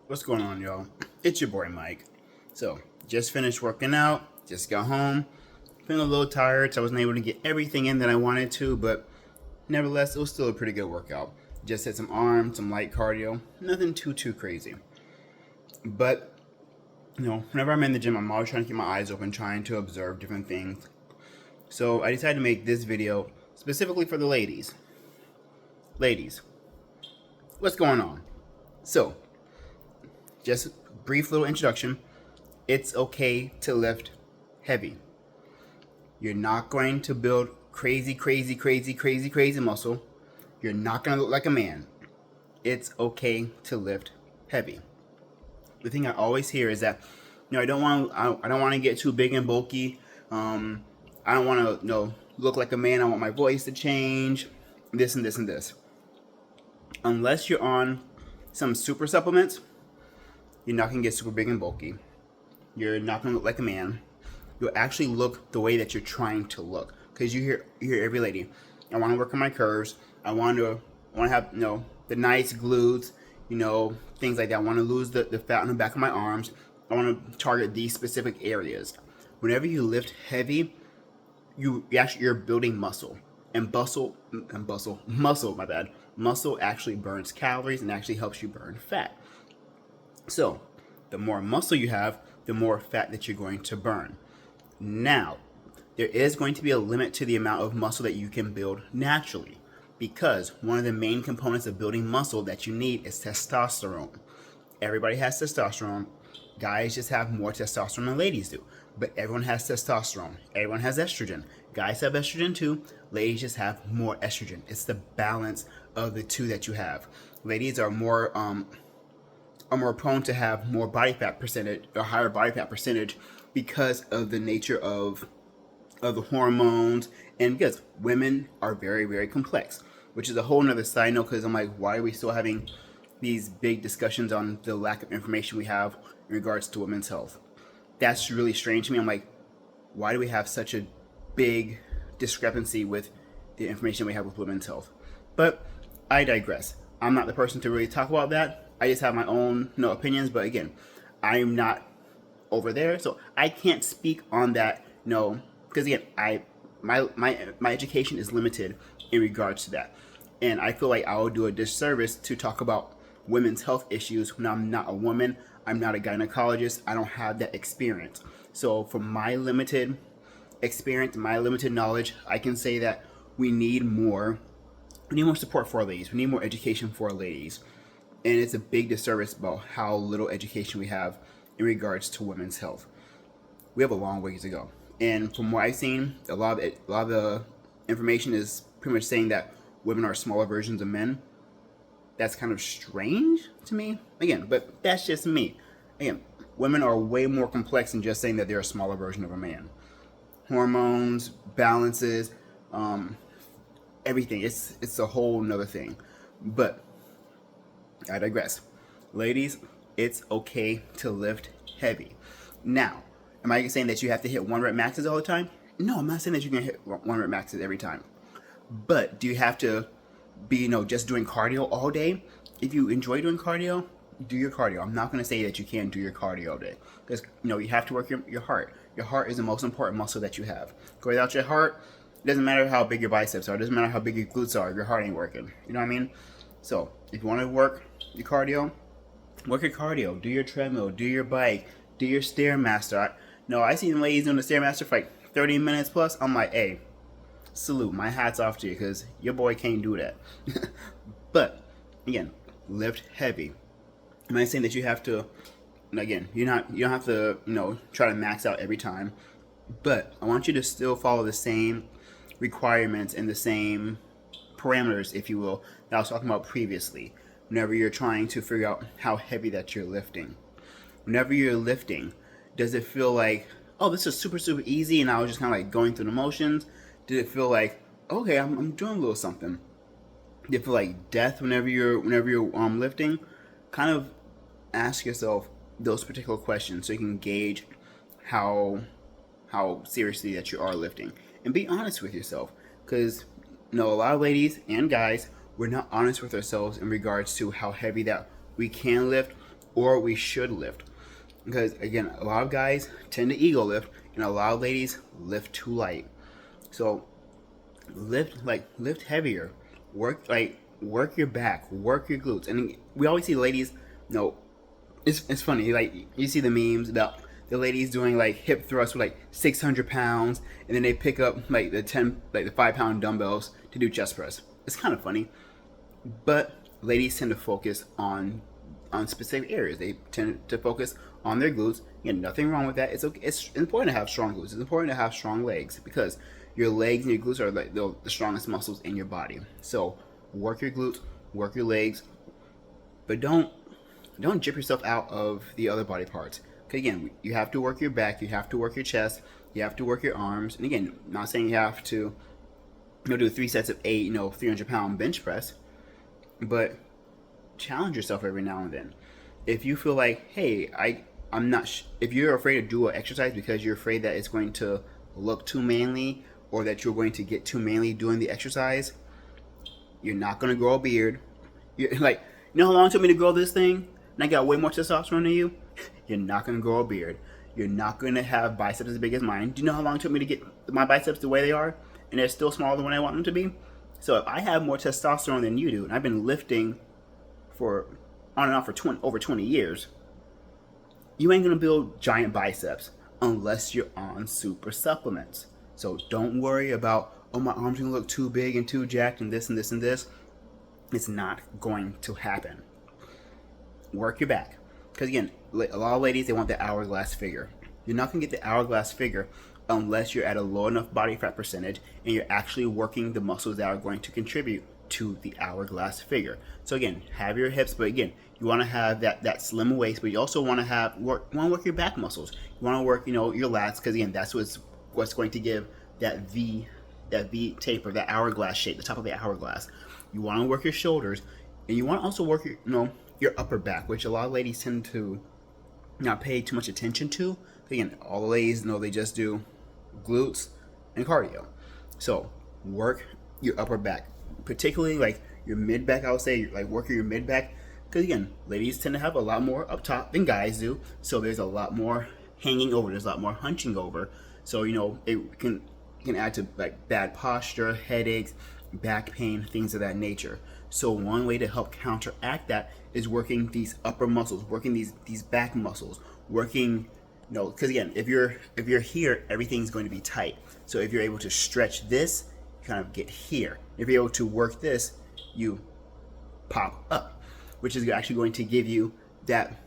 What's going on, y'all? It's your boy Mike. So, just finished working out, just got home. Feeling a little tired, so I wasn't able to get everything in that I wanted to, but nevertheless, it was still a pretty good workout. Just had some arms, some light cardio, nothing too crazy. But, whenever I'm in the gym, I'm always trying to keep my eyes open, trying to observe different things. So, I decided to make this video specifically for the ladies. Ladies, what's going on? So, just brief little introduction. It's okay to lift heavy. You're not going to build crazy muscle. You're not going to look like a man. It's okay to lift heavy. The thing I always hear is that, I don't want to get too big and bulky. I don't want to, look like a man. I want my voice to change. This and this and this. Unless you're on some super supplements, you're not going to get super big and bulky. You're not going to look like a man. You'll actually look the way that you're trying to look. Because you hear every lady, I want to work on my curves. I want to have, the nice glutes, things like that. I want to lose the fat on the back of my arms. I want to target these specific areas. Whenever you lift heavy, you're building muscle. And muscle actually burns calories and actually helps you burn fat. So, the more muscle you have, the more fat that you're going to burn. Now, there is going to be a limit to the amount of muscle that you can build naturally, because one of the main components of building muscle that you need is testosterone. Everybody has testosterone. Guys just have more testosterone than ladies do, but everyone has testosterone. Everyone has estrogen. Guys have estrogen too. Ladies just have more estrogen. It's the balance of the two that you have. Ladies are more prone to have more body fat percentage, or higher body fat percentage, because of the nature of the hormones, and because women are very complex, which is a whole nother side note. Because I'm like, why are we still having these big discussions on the lack of information we have in regards to women's health? That's really strange to me. I'm like, why do we have such a big discrepancy with the information we have with women's health? But I digress. I'm not the person to really talk about that. I just have my own opinions, but again, I'm not over there, so I can't speak on that. Because again, my education is limited in regards to that, and I feel like I will do a disservice to talk about women's health issues when I'm not a woman. I'm not a gynecologist. I don't have that experience. So from my limited experience, my limited knowledge, I can say that we need more support for our ladies. We need more education for our ladies. And it's a big disservice about how little education we have in regards to women's health. We have a long ways to go. And from what I've seen, a lot of the information is pretty much saying that women are smaller versions of men. That's kind of strange to me. Again, but that's just me. Again, women are way more complex than just saying that they're a smaller version of a man. Hormones, balances, everything. It's a whole nother thing. But I digress. Ladies, it's okay to lift heavy. Now, am I saying that you have to hit 1 rep maxes all the time? No, I'm not saying that you're going to hit 1 rep maxes every time. But do you have to be, just doing cardio all day? If you enjoy doing cardio, do your cardio. I'm not going to say that you can't do your cardio all day. Because, you have to work your heart. Your heart is the most important muscle that you have. Go without your heart, it doesn't matter how big your biceps are. It doesn't matter how big your glutes are. Your heart ain't working. You know what I mean? So, if you want to work your cardio, work your cardio. Do your treadmill. Do your bike. Do your Stairmaster. I see ladies doing the Stairmaster for like 30 minutes plus. I'm like, hey, salute. My hat's off to you, because your boy can't do that. But, again, lift heavy. I'm not saying that you have to, again, you don't have to, try to max out every time. But I want you to still follow the same requirements and the same parameters, if you will, that I was talking about previously, whenever you're trying to figure out how heavy that you're lifting. Whenever you're lifting, does it feel like, oh, this is super easy and I was just kind of like going through the motions? Did it feel like, okay, I'm doing a little something? Did it feel like death whenever you're lifting? Kind of ask yourself those particular questions so you can gauge how seriously that you are lifting, and be honest with yourself, because a lot of ladies and guys, we're not honest with ourselves in regards to how heavy that we can lift or we should lift. Because again, a lot of guys tend to ego lift, and a lot of ladies lift too light. So lift heavier. Work your back, work your glutes. And we always see ladies, it's funny, like you see the memes about the ladies doing like hip thrusts with like 600 pounds, and then they pick up like the 5-pound dumbbells to do chest press. It's kind of funny, but ladies tend to focus on specific areas. They tend to focus on their glutes. Again, nothing wrong with that. It's okay. It's important to have strong glutes. It's important to have strong legs, because your legs and your glutes are like the strongest muscles in your body. So work your glutes, work your legs, but don't jip yourself out of the other body parts. Because again, you have to work your back, you have to work your chest, you have to work your arms. And again, I'm not saying you have to do 3 sets of 8, 300-pound bench press, but challenge yourself every now and then. If you feel like, hey, I'm not if you're afraid to do an exercise because you're afraid that it's going to look too manly, or that you're going to get too manly doing the exercise, you're not going to grow a beard. You're like, you know how long it took me to grow this thing, and I got way more testosterone than you? You're not going to grow a beard. You're not going to have biceps as big as mine. Do you know how long it took me to get my biceps the way they are, and they're still smaller than what I want them to be? So if I have more testosterone than you do, and I've been lifting for on and off for over 20 years, you ain't going to build giant biceps unless you're on super supplements. So don't worry about, oh, my arms going to look too big and too jacked and this and this and this. It's not going to happen. Work your back. Because again, a lot of ladies, they want the hourglass figure. You're not going to get the hourglass figure unless you're at a low enough body fat percentage and you're actually working the muscles that are going to contribute to the hourglass figure. So again, have your hips, but again, you want to have that slim waist, but you also want to work your back muscles. You want to work, your lats, because again, that's what's going to give that V taper, that hourglass shape, the top of the hourglass. You want to work your shoulders, and you want to also work your upper back, which a lot of ladies tend to not pay too much attention to. Again, all the ladies they just do glutes and cardio. So work your upper back, particularly like your mid back. I would say like working your mid back, because again, ladies tend to have a lot more up top than guys do. So there's a lot more hanging over. There's a lot more hunching over. So it can add to like bad posture, headaches, back pain, things of that nature. So one way to help counteract that is working these upper muscles, working these back muscles, working, because again, if you're here, everything's going to be tight. So if you're able to stretch this, you kind of get here. If you're able to work this, you pop up, which is actually going to give you that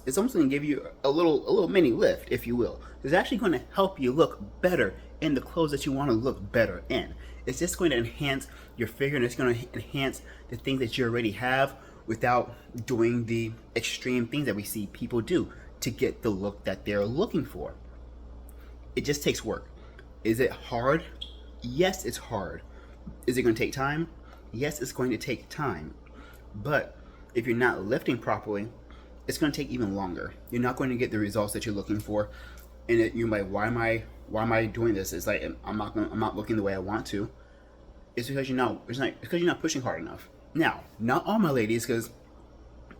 it's almost going to give you a little mini lift, if you will. It's actually going to help you look better in the clothes that you want to look better in. It's just going to enhance your figure, and it's going to enhance the things that you already have without doing the extreme things that we see people do to get the look that they're looking for. It just takes work. Is it hard? Yes, it's hard. Is it going to take time? Yes, it's going to take time. But if you're not lifting properly, it's going to take even longer. You're not going to get the results that you're looking for. And you're like, why am I doing this? It's like I'm not looking the way I want to. It's because you're not pushing hard enough. Now, not all my ladies, because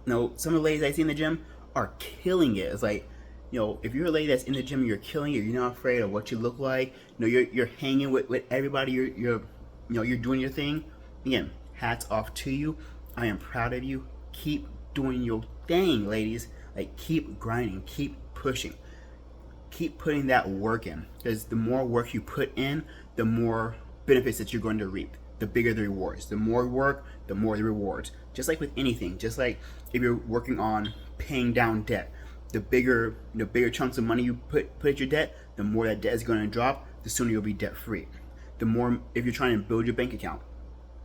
some of the ladies I see in the gym are killing it. It's like, if you're a lady that's in the gym, you're killing it. You're not afraid of what you look like. You're hanging with everybody. You're doing your thing. Again, hats off to you. I am proud of you. Keep doing your thing, ladies. Like, keep grinding, keep pushing, keep putting that work in. Because the more work you put in, the more benefits that you're going to reap. The bigger the rewards. The more work, the more the rewards. Just like with anything. Just like if you're working on paying down debt, the bigger chunks of money you put at your debt, the more that debt is going to drop, the sooner you'll be debt free. The more, if you're trying to build your bank account,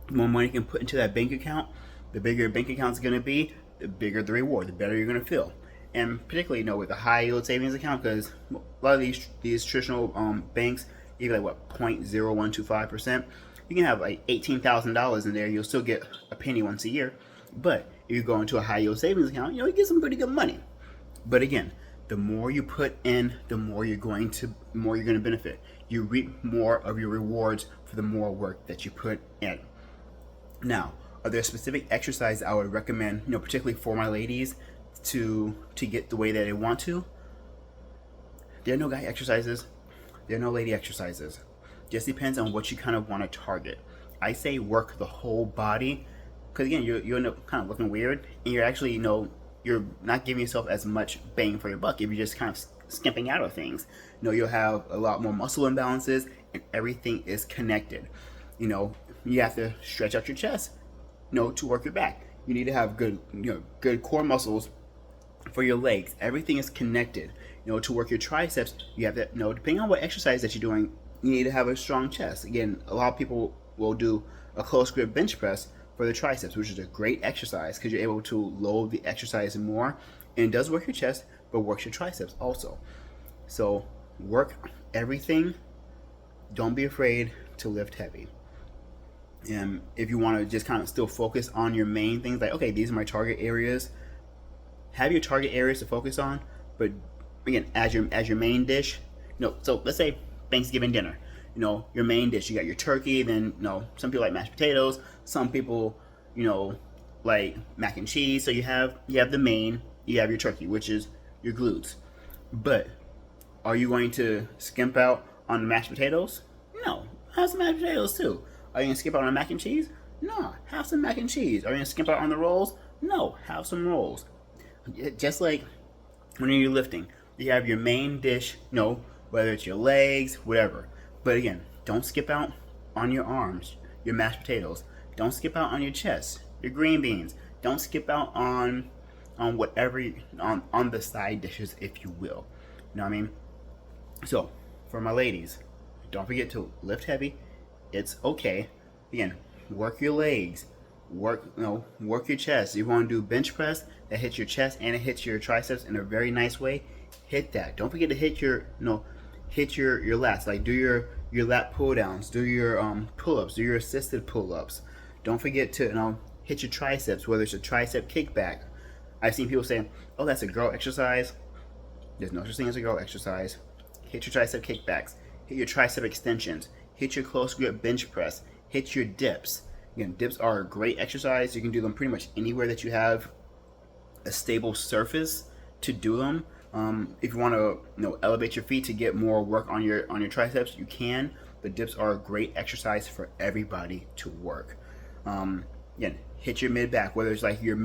the more money you can put into that bank account, the bigger your bank account's going to be, the bigger the reward, the better you're going to feel. And particularly, with a high yield savings account, because a lot of these traditional banks, even like 0.0125%, you can have like $18,000 in there. You'll still get a penny once a year. But if you go into a high yield savings account, you get some pretty good money. But again, the more you put in, the more you're going to benefit. You reap more of your rewards for the more work that you put in. Now, are there specific exercises I would recommend, particularly for my ladies? to get the way that they want to. There are no guy exercises. There are no lady exercises. Just depends on what you kind of want to target. I say work the whole body, because again, you're kind of looking weird, and you're actually you're not giving yourself as much bang for your buck if you're just kind of skimping out of things. You'll have a lot more muscle imbalances, and everything is connected. You have to stretch out your chest, to work your back. You need to have good core muscles for your legs. Everything is connected. To work your triceps, you have to, depending on what exercise that you're doing, you need to have a strong chest. Again, a lot of people will do a close grip bench press for the triceps, which is a great exercise because you're able to load the exercise more, and it does work your chest, but works your triceps also. So work everything. Don't be afraid to lift heavy. And if you want to just kind of still focus on your main things, like, okay, these are my target areas, have your target areas to focus on, but again, as your main dish, so let's say Thanksgiving dinner, your main dish, you got your turkey, then some people like mashed potatoes, some people like mac and cheese. So you have the main, you have your turkey, which is your glutes. But are you going to skimp out on the mashed potatoes? No, have some mashed potatoes too. Are you going to skip out on mac and cheese? No, have some mac and cheese. Are you going to skip out on the rolls? No, have some rolls. Just like when you're lifting, you have your main dish, whether it's your legs, whatever. But again, don't skip out on your arms, your mashed potatoes. Don't skip out on your chest, your green beans. Don't skip out on whatever, on the side dishes, if you will. You know what I mean? So, for my ladies, don't forget to lift heavy. It's okay. Again, work your legs. Work your chest. You want to do bench press that hits your chest and it hits your triceps in a very nice way. Hit that. Don't forget to hit your lats. Like, do your lat pull downs, do your pull-ups, do your assisted pull-ups. Don't forget to hit your triceps, whether it's a tricep kickback. I've seen people saying, oh, that's a girl exercise. There's no such thing as a girl exercise. Hit your tricep kickbacks, hit your tricep extensions, hit your close grip bench press, hit your dips. Again, dips are a great exercise. You can do them pretty much anywhere that you have a stable surface to do them. If you want to elevate your feet to get more work on your triceps, you can. But dips are a great exercise for everybody to work. Again, hit your mid back, whether it's like your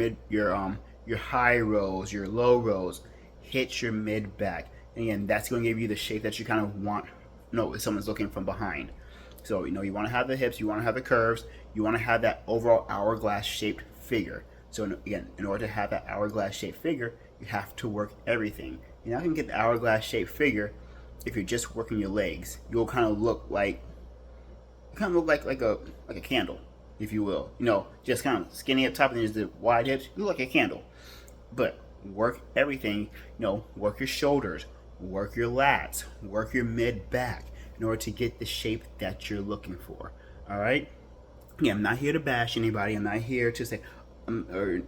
high rows, your low rows. Hit your mid back. And again, that's going to give you the shape that you kind of want. If someone's looking from behind. So you want to have the hips, you want to have the curves, you want to have that overall hourglass shaped figure. So again, in order to have that hourglass shaped figure, you have to work everything. You're not going to get the hourglass shaped figure if you're just working your legs. You'll kind of look like a candle, if you will. Just kind of skinny up top and there's the wide hips. You look like a candle. But work everything. Work your shoulders, work your lats, work your mid back in order to get the shape that you're looking for. All right. Yeah, I'm not here to bash anybody. I'm not here to say or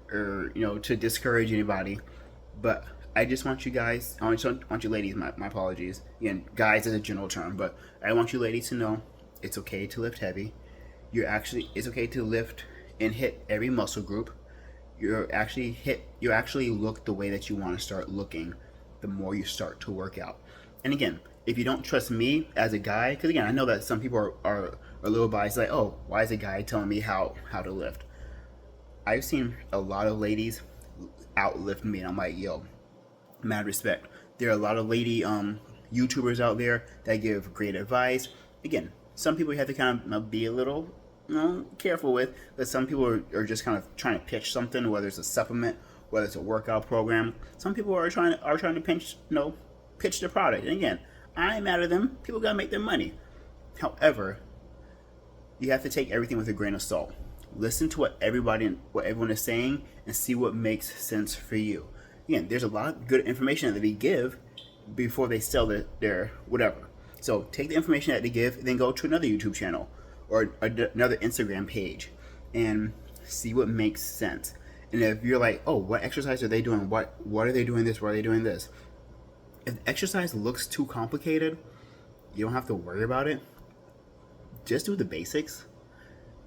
to discourage anybody. But I just want you guys, I want you ladies, my apologies. Again, guys is a general term, but I want you ladies to know it's okay to lift heavy. It's okay to lift and hit every muscle group. You actually look the way that you want to start looking the more you start to work out. And again, if you don't trust me as a guy, because again, I know that some people are a little biased, like, oh, why is a guy telling me how to lift? I've seen a lot of ladies outlift me, and I'm like, yo, mad respect. There are a lot of lady YouTubers out there that give great advice. Again, some people you have to kind of be a little careful with, but some people are just kind of trying to pitch something, whether it's a supplement, whether it's a workout program. Some people are trying to pitch the product. And again, I ain't mad at them. People gotta make their money. However, you have to take everything with a grain of salt. Listen to what everyone is saying and see what makes sense for you. Again, there's a lot of good information that they give before they sell their whatever. So take the information that they give, then go to another YouTube channel or another Instagram page and see what makes sense. And if you're like, oh, what exercise are they doing? What are they doing this? Why are they doing this? If the exercise looks too complicated, you don't have to worry about it. Just do the basics.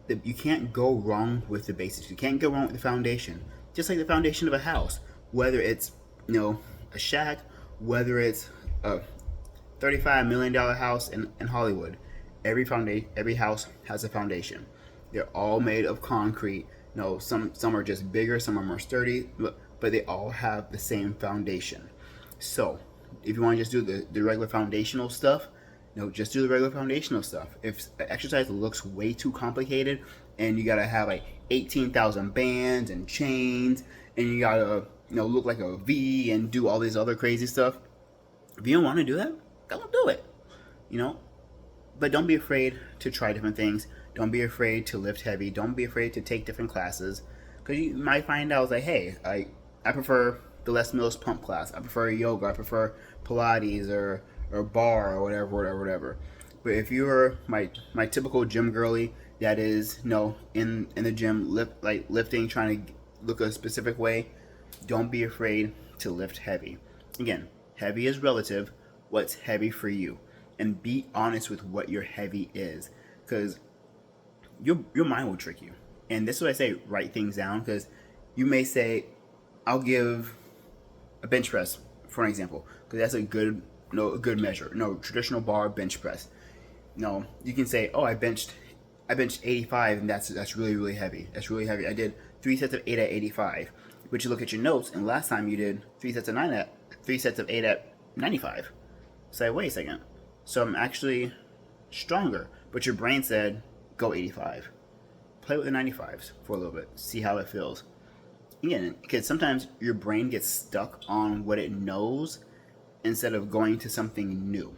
You can't go wrong with the basics. You can't go wrong with the foundation. Just like the foundation of a house. whether it's a shack, whether it's a $35 million house in Hollywood. Every house has a foundation. They're all made of concrete. Some are just bigger, some are more sturdy, but they all have the same foundation. So if you want to just do the regular foundational stuff, just do the regular foundational stuff. If exercise looks way too complicated and you gotta have like 18,000 bands and chains and you gotta look like a V and do all this other crazy stuff, if you don't want to do that, don't do it. But don't be afraid to try different things. Don't be afraid to lift heavy. Don't be afraid to take different classes, because you might find out like, hey, I prefer the Les Mills pump class. I prefer yoga. I prefer Pilates or bar or whatever. But if you're my typical gym girly that is in the gym lifting, trying to look a specific way, don't be afraid to lift heavy. Again, heavy is relative. What's heavy for you? And be honest with what your heavy is, because your mind will trick you. And this is what I say: write things down, because you may say, "I'll give a bench press for an example," because that's a good measure. Traditional bar bench press. You can say, "Oh, I benched 85, and that's really, really heavy. That's really heavy. I did 3 sets of 8 at 85." But you look at your notes, and last time you did 3 sets of 8 at 95. Say, wait a second. So I'm actually stronger. But your brain said, go 85. Play with the 95s for a little bit. See how it feels. Again, because sometimes your brain gets stuck on what it knows instead of going to something new.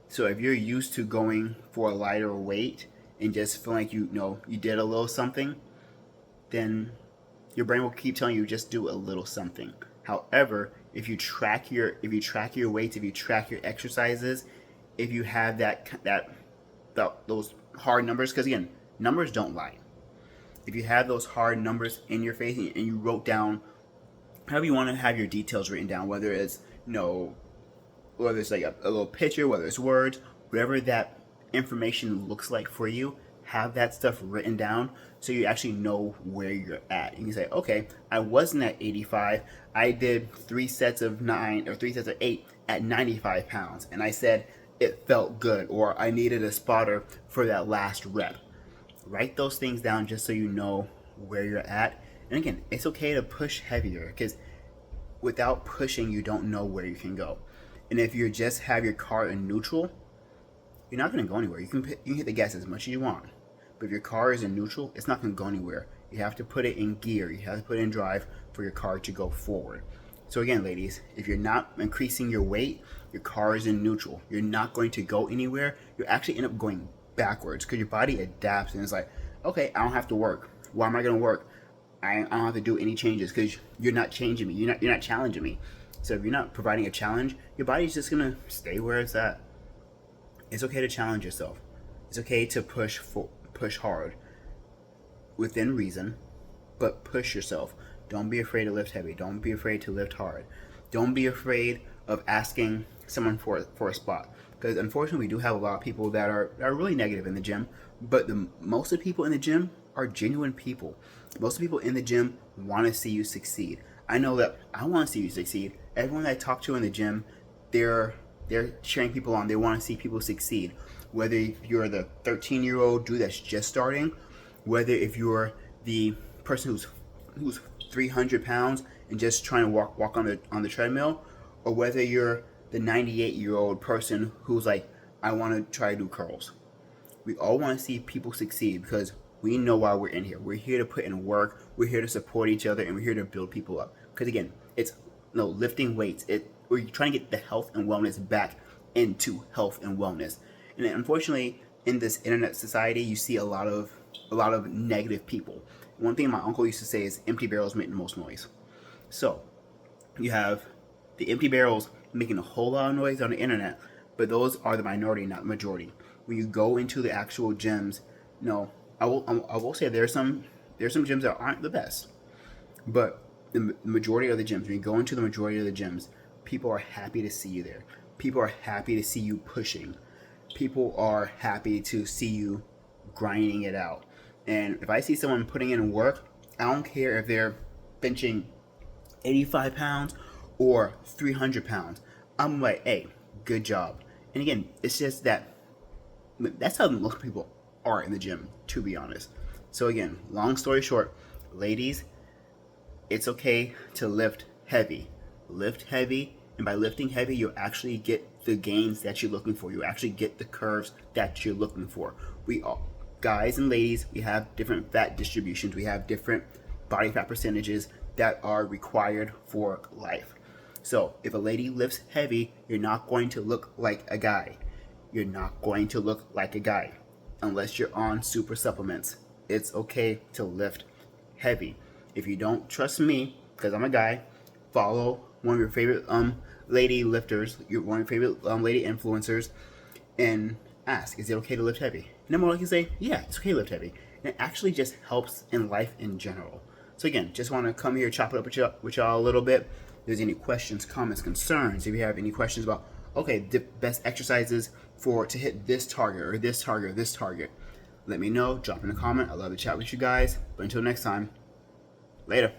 So if you're used to going for a lighter weight and just feeling like you did a little something, then your brain will keep telling you just do a little something. However, if you track your weights, if you track your exercises, if you have those hard numbers, because again, numbers don't lie. If you have those hard numbers in your face and you wrote down, however you want to have your details written down, whether it's whether it's like a little picture, whether it's words, whatever that information looks like for you, have that stuff written down so you actually know where you're at. And you say, okay, I wasn't at 85. I did 3 sets of 9 or 3 sets of 8 at 95 pounds. And I said it felt good, or I needed a spotter for that last rep. Write those things down just so you know where you're at. And again, it's okay to push heavier, because without pushing, you don't know where you can go. And if you just have your car in neutral, you're not going to go anywhere. You can hit the gas as much as you want. But if your car is in neutral, it's not going to go anywhere. You have to put it in gear. You have to put it in drive for your car to go forward. So again, ladies, if you're not increasing your weight, your car is in neutral. You're not going to go anywhere. You actually end up going backwards, because your body adapts and it's like, okay, I don't have to work. Why am I going to work? I don't have to do any changes, because you're not changing me. You're not challenging me. So if you're not providing a challenge, your body's just going to stay where it's at. It's okay to challenge yourself. It's okay to push hard within reason, but push yourself. Don't be afraid to lift heavy. Don't be afraid to lift hard. Don't be afraid of asking someone for a spot, because unfortunately we do have a lot of people that are really negative in the gym, but most of the people in the gym are genuine people. Most of the people in the gym want to see you succeed. I know that I want to see you succeed. Everyone that I talk to in the gym, they're cheering people on. They want to see people succeed. Whether you're the 13-year-old dude that's just starting, whether if you're the person who's 300 pounds and just trying to walk on the treadmill, or whether you're the 98-year-old person who's like, I want to try to do curls. We all want to see people succeed, because we know why we're in here. We're here to put in work. We're here to support each other, and we're here to build people up. Because again, it's lifting weights. We're trying to get the health and wellness back into health and wellness. And unfortunately, in this internet society, you see a lot of negative people. One thing my uncle used to say is empty barrels make the most noise. So you have the empty barrels making a whole lot of noise on the internet, but those are the minority, not the majority. When you go into the actual gyms, I will say there's some gyms that aren't the best, but the majority of the gyms, when you go into the majority of the gyms, people are happy to see you there. People are happy to see you pushing. People are happy to see you grinding it out. And if I see someone putting in work, I don't care if they're benching 85 pounds or 300 pounds, I'm like, hey, good job. And again, it's just that that's how most people are in the gym, to be honest. So again, long story short, ladies, it's okay to lift heavy. Lift heavy, and by lifting heavy, you'll actually get the gains that you're looking for. You actually get the curves that you're looking for. We all, guys and ladies, we have different fat distributions. We have different body fat percentages that are required for life. So if a lady lifts heavy, you're not going to look like a guy. You're not going to look like a guy unless you're on super supplements. It's okay to lift heavy. If you don't trust me, because I'm a guy, follow one of your favorite lady lifters, one of your favorite lady influencers, and ask, is it okay to lift heavy? And I'm more likely to say, yeah, it's okay to lift heavy. And it actually just helps in life in general. So again, just want to come here, chop it up with y'all a little bit. If there's any questions, comments, concerns, if you have any questions about, okay, the best exercises to hit this target or this target or this target, let me know. Drop in a comment. I love to chat with you guys. But until next time, later.